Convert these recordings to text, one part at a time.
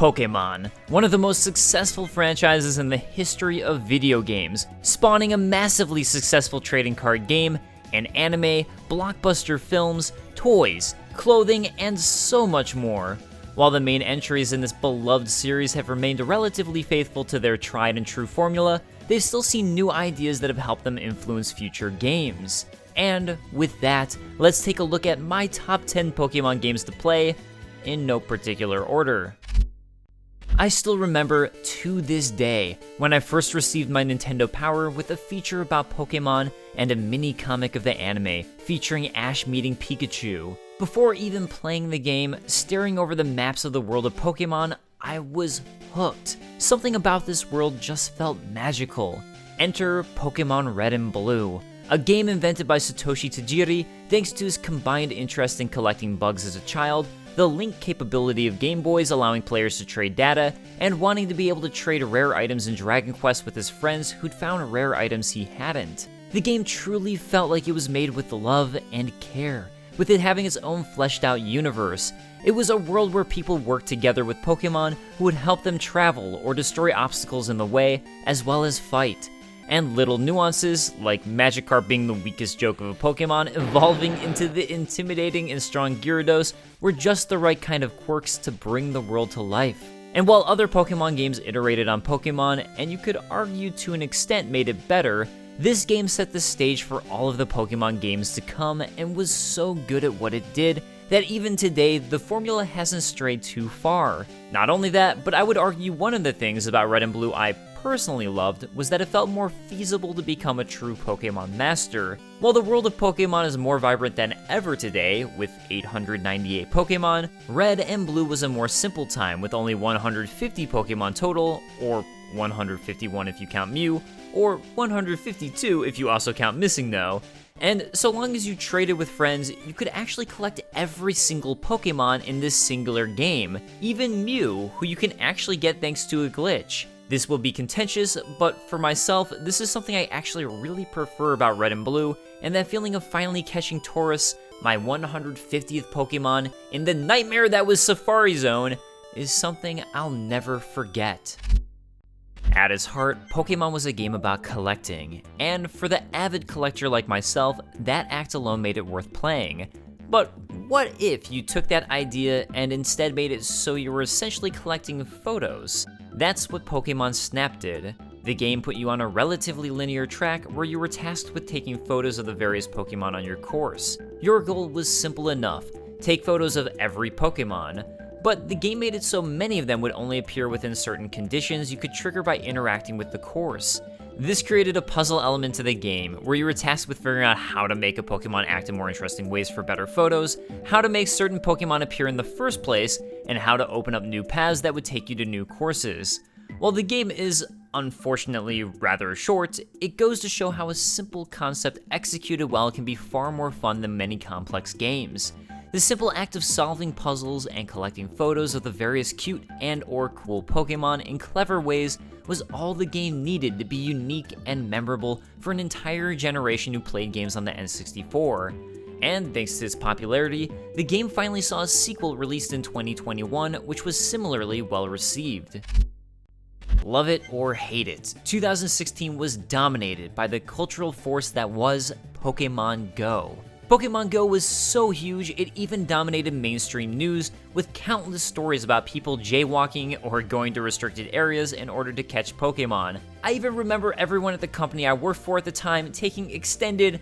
Pokémon, one of the most successful franchises in the history of video games, spawning a massively successful trading card game, an anime, blockbuster films, toys, clothing, and so much more. While the main entries in this beloved series have remained relatively faithful to their tried and true formula, they've still seen new ideas that have helped them influence future games. And with that, let's take a look at my top 10 Pokemon games to play, in no particular order. I still remember, to this day, when I first received my Nintendo Power with a feature about Pokemon and a mini comic of the anime featuring Ash meeting Pikachu. Before even playing the game, staring over the maps of the world of Pokemon, I was hooked. Something about this world just felt magical. Enter Pokémon Red and Blue, a game invented by Satoshi Tajiri thanks to his combined interest in collecting bugs as a child, the link capability of Game Boys allowing players to trade data, and wanting to be able to trade rare items in Dragon Quest with his friends who'd found rare items he hadn't. The game truly felt like it was made with love and care, with it having its own fleshed out universe. It was a world where people worked together with Pokemon who would help them travel or destroy obstacles in the way, as well as fight. And little nuances, like Magikarp being the weakest joke of a Pokemon evolving into the intimidating and strong Gyarados, were just the right kind of quirks to bring the world to life. And while other Pokemon games iterated on Pokemon, and you could argue to an extent made it better, this game set the stage for all of the Pokemon games to come and was so good at what it did that even today, the formula hasn't strayed too far. Not only that, but I would argue one of the things about Red and Blue I personally loved was that it felt more feasible to become a true Pokemon master. While the world of Pokemon is more vibrant than ever today, with 898 Pokemon, Red and Blue was a more simple time with only 150 Pokemon total, or 151 if you count Mew, or 152 if you also count Missing No. And so long as you traded with friends, you could actually collect every single Pokemon in this singular game, even Mew, who you can actually get thanks to a glitch. This will be contentious, but for myself, this is something I actually really prefer about Red and Blue, and that feeling of finally catching Tauros, my 150th Pokemon, in the nightmare that was Safari Zone, is something I'll never forget. At its heart, Pokemon was a game about collecting, and for the avid collector like myself, that act alone made it worth playing. But what if you took that idea and instead made it so you were essentially collecting photos? That's what Pokémon Snap did. The game put you on a relatively linear track where you were tasked with taking photos of the various Pokemon on your course. Your goal was simple enough: take photos of every Pokemon. But the game made it so many of them would only appear within certain conditions you could trigger by interacting with the course. This created a puzzle element to the game, where you were tasked with figuring out how to make a Pokemon act in more interesting ways for better photos, how to make certain Pokemon appear in the first place, and how to open up new paths that would take you to new courses. While the game is, unfortunately, rather short, it goes to show how a simple concept executed well can be far more fun than many complex games. The simple act of solving puzzles and collecting photos of the various cute and/or cool Pokemon in clever ways was all the game needed to be unique and memorable for an entire generation who played games on the N64. And thanks to its popularity, the game finally saw a sequel released in 2021, which was similarly well received. Love it or hate it, 2016 was dominated by the cultural force that was Pokémon Go. Pokémon Go was so huge, it even dominated mainstream news, with countless stories about people jaywalking or going to restricted areas in order to catch Pokemon. I even remember everyone at the company I worked for at the time taking extended,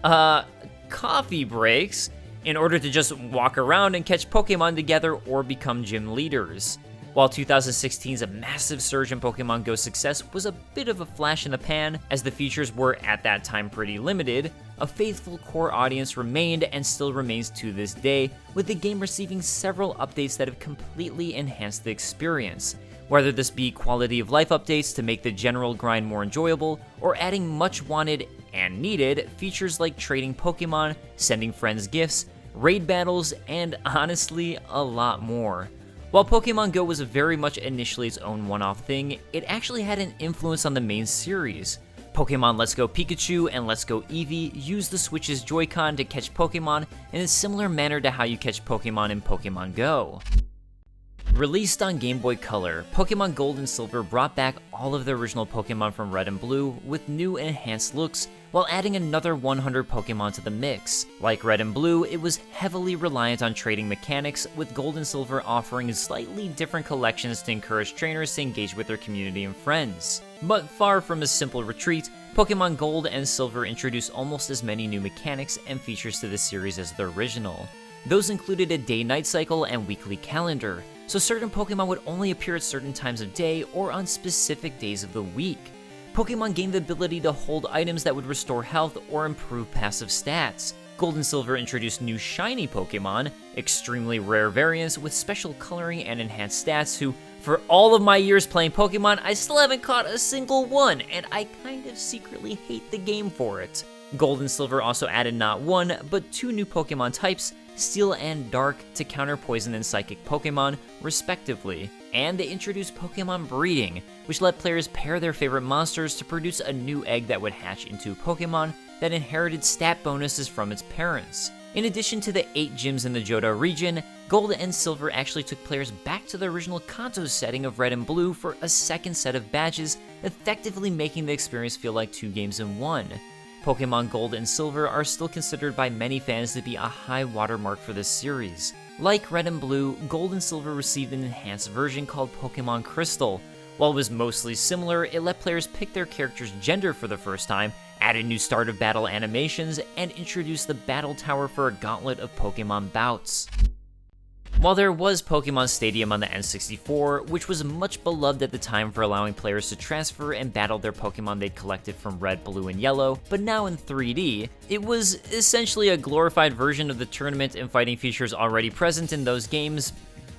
coffee breaks in order to just walk around and catch Pokemon together or become gym leaders. While 2016's massive surge in Pokemon Go success was a bit of a flash in the pan, as the features were at that time pretty limited, a faithful core audience remained and still remains to this day, with the game receiving several updates that have completely enhanced the experience. Whether this be quality of life updates to make the general grind more enjoyable, or adding much wanted and needed features like trading Pokemon, sending friends gifts, raid battles, and honestly, a lot more. While Pokemon Go was very much initially its own one-off thing, it actually had an influence on the main series. Pokemon Let's Go Pikachu and Let's Go Eevee use the Switch's Joy-Con to catch Pokemon in a similar manner to how you catch Pokemon in Pokemon Go. Released on Game Boy Color, Pokémon Gold and Silver brought back all of the original Pokémon from Red and Blue with new and enhanced looks, while adding another 100 Pokémon to the mix. Like Red and Blue, it was heavily reliant on trading mechanics, with Gold and Silver offering slightly different collections to encourage trainers to engage with their community and friends. But far from a simple retreat, Pokémon Gold and Silver introduced almost as many new mechanics and features to the series as the original. Those included a day-night cycle and weekly calendar, so certain Pokémon would only appear at certain times of day or on specific days of the week. Pokémon gained the ability to hold items that would restore health or improve passive stats. Gold and Silver introduced new shiny Pokémon, extremely rare variants with special coloring and enhanced stats who, for all of my years playing Pokémon, I still haven't caught a single one, and I kind of secretly hate the game for it. Gold and Silver also added not one, but two new Pokémon types, Steel and Dark, to counter Poison and Psychic Pokémon, respectively. And they introduced Pokémon breeding, which let players pair their favorite monsters to produce a new egg that would hatch into Pokémon that inherited stat bonuses from its parents. In addition to the 8 gyms in the Johto region, Gold and Silver actually took players back to the original Kanto setting of Red and Blue for a second set of badges, effectively making the experience feel like 2 games in 1. Pokémon Gold and Silver are still considered by many fans to be a high watermark for this series. Like Red and Blue, Gold and Silver received an enhanced version called Pokémon Crystal. While it was mostly similar, it let players pick their character's gender for the first time, added new start of battle animations, and introduced the Battle Tower for a gauntlet of Pokémon bouts. While there was Pokémon Stadium on the N64, which was much beloved at the time for allowing players to transfer and battle their Pokémon they'd collected from Red, Blue, and Yellow, but now in 3D, it was essentially a glorified version of the tournament and fighting features already present in those games,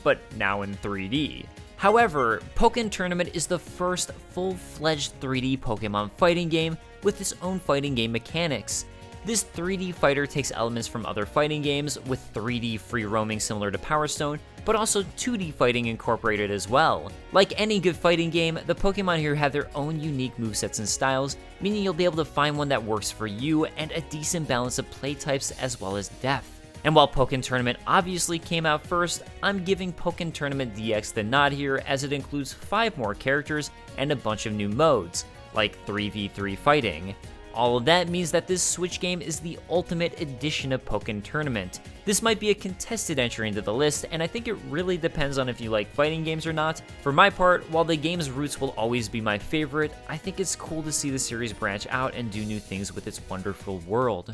but now in 3D. However, Pokkén Tournament is the first full-fledged 3D Pokémon fighting game with its own fighting game mechanics. This 3D fighter takes elements from other fighting games, with 3D free roaming similar to Power Stone, but also 2D fighting incorporated as well. Like any good fighting game, the Pokemon here have their own unique movesets and styles, meaning you'll be able to find one that works for you, and a decent balance of play types as well as depth. And while Pokkén Tournament obviously came out first, I'm giving Pokkén Tournament DX the nod here, as it includes 5 more characters and a bunch of new modes, like 3v3 fighting. All of that means that this Switch game is the ultimate edition of Pokkén Tournament. This might be a contested entry into the list, and I think it really depends on if you like fighting games or not. For my part, while the game's roots will always be my favorite, I think it's cool to see the series branch out and do new things with its wonderful world.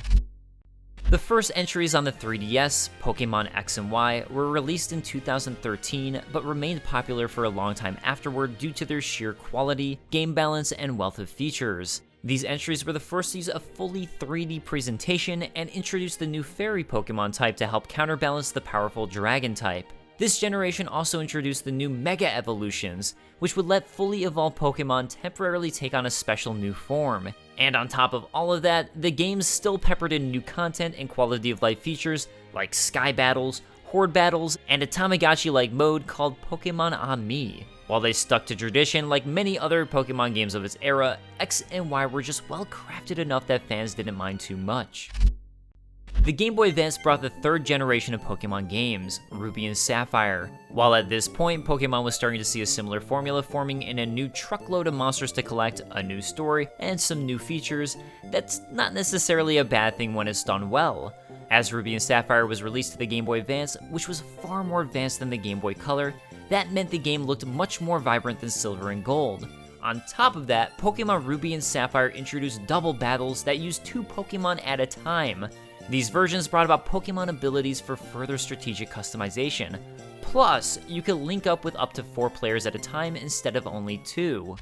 The first entries on the 3DS, Pokémon X and Y, were released in 2013, but remained popular for a long time afterward due to their sheer quality, game balance, and wealth of features. These entries were the first to use a fully 3D presentation and introduced the new Fairy Pokemon type to help counterbalance the powerful Dragon type. This generation also introduced the new Mega Evolutions, which would let fully evolved Pokemon temporarily take on a special new form. And on top of all of that, the game's still peppered in new content and quality of life features like Sky Battles, Horde Battles, and a Tamagotchi-like mode called Pokemon Ami. While they stuck to tradition like many other Pokemon games of its era, X and Y were just well crafted enough that fans didn't mind too much. The Game Boy Advance brought the 3rd generation of Pokemon games, Ruby and Sapphire. While at this point, Pokemon was starting to see a similar formula forming in a new truckload of monsters to collect, a new story, and some new features, that's not necessarily a bad thing when it's done well. As Ruby and Sapphire was released to the Game Boy Advance, which was far more advanced than the Game Boy Color, that meant the game looked much more vibrant than Silver and Gold. On top of that, Pokemon Ruby and Sapphire introduced double battles that used 2 Pokemon at a time. These versions brought about Pokemon abilities for further strategic customization. Plus, you could link up with up to 4 players at a time instead of only 2.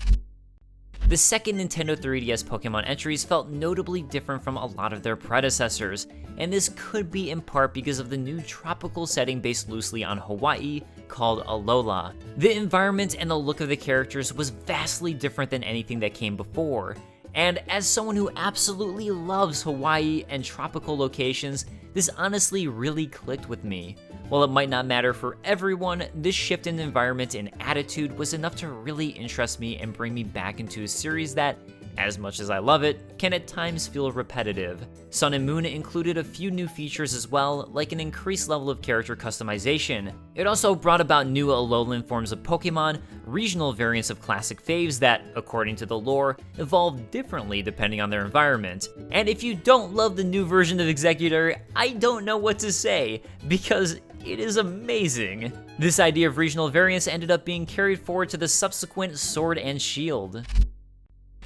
The second Nintendo 3DS Pokemon entries felt notably different from a lot of their predecessors, and this could be in part because of the new tropical setting based loosely on Hawaii called Alola. The environment and the look of the characters was vastly different than anything that came before, and as someone who absolutely loves Hawaii and tropical locations, this honestly really clicked with me. While it might not matter for everyone, this shift in environment and attitude was enough to really interest me and bring me back into a series that, as much as I love it, can at times feel repetitive. Sun and Moon included a few new features as well, like an increased level of character customization. It also brought about new Alolan forms of Pokemon, regional variants of classic faves that, according to the lore, evolve differently depending on their environment. And if you don't love the new version of Exeggutor, I don't know what to say, because it is amazing. This idea of regional variants ended up being carried forward to the subsequent Sword and Shield.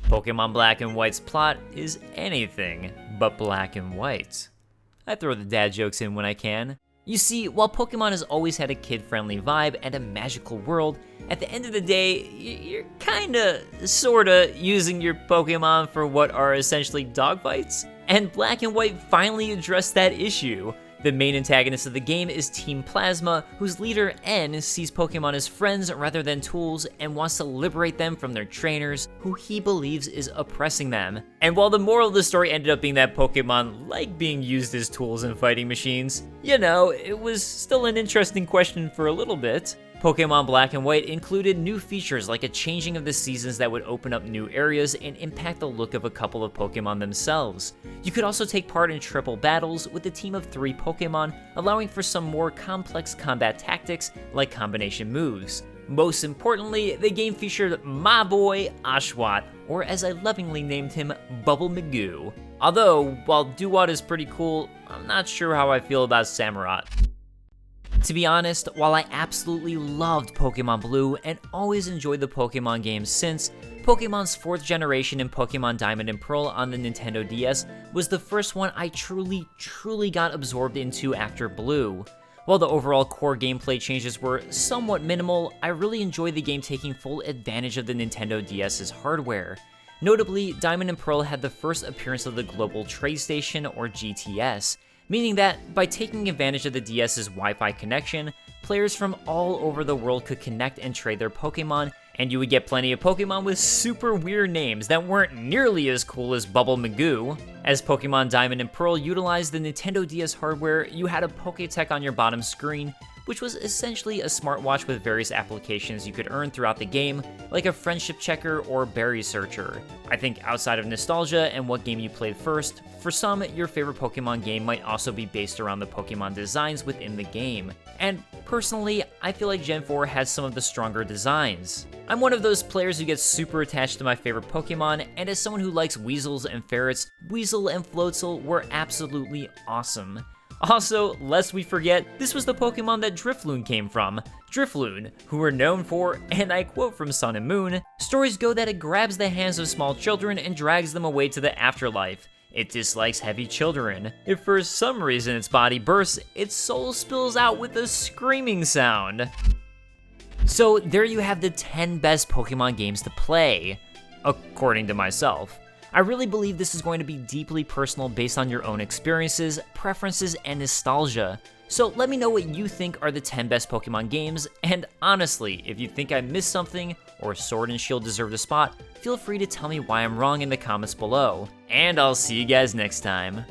Pokemon Black and White's plot is anything but black and white. I throw the dad jokes in when I can. You see, while Pokemon has always had a kid-friendly vibe and a magical world, at the end of the day, you're kinda, sorta, using your Pokemon for what are essentially dogfights. And Black and White finally addressed that issue. The main antagonist of the game is Team Plasma, whose leader, N, sees Pokemon as friends rather than tools and wants to liberate them from their trainers, who he believes is oppressing them. And while the moral of the story ended up being that Pokemon like being used as tools in fighting machines, you know, it was still an interesting question for a little bit. Pokemon Black and White included new features like a changing of the seasons that would open up new areas and impact the look of a couple of Pokemon themselves. You could also take part in triple battles with a team of 3 Pokemon, allowing for some more complex combat tactics like combination moves. Most importantly, the game featured my boy Oshawott, or as I lovingly named him, Bubble Magoo. Although, while Duwat is pretty cool, I'm not sure how I feel about Samurott. To be honest, while I absolutely loved Pokemon Blue and always enjoyed the Pokemon games since, Pokemon's 4th generation in Pokemon Diamond and Pearl on the Nintendo DS was the first one I truly got absorbed into after Blue. While the overall core gameplay changes were somewhat minimal, I really enjoyed the game taking full advantage of the Nintendo DS's hardware. Notably, Diamond and Pearl had the first appearance of the Global Trade Station, or GTS, meaning that by taking advantage of the DS's Wi-Fi connection, players from all over the world could connect and trade their Pokemon, and you would get plenty of Pokemon with super weird names that weren't nearly as cool as Bubble Magoo. As Pokemon Diamond and Pearl utilized the Nintendo DS hardware, you had a Pokétech on your bottom screen, which was essentially a smartwatch with various applications you could earn throughout the game, like a friendship checker or berry searcher. I think outside of nostalgia and what game you played first, for some, your favorite Pokemon game might also be based around the Pokemon designs within the game. And personally, I feel like Gen 4 has some of the stronger designs. I'm one of those players who gets super attached to my favorite Pokemon, and as someone who likes Weasels and Ferrets, Weasel and Floatzel were absolutely awesome. Also, lest we forget, this was the Pokemon that Drifloon came from. Drifloon, who were known for, and I quote from Sun and Moon, "Stories go that it grabs the hands of small children and drags them away to the afterlife. It dislikes heavy children. If for some reason its body bursts, its soul spills out with a screaming sound." So there you have the 10 best Pokemon games to play, according to myself. I really believe this is going to be deeply personal based on your own experiences, preferences, and nostalgia. So let me know what you think are the 10 best Pokemon games, and honestly, if you think I missed something, or Sword and Shield deserved a spot, feel free to tell me why I'm wrong in the comments below. And I'll see you guys next time.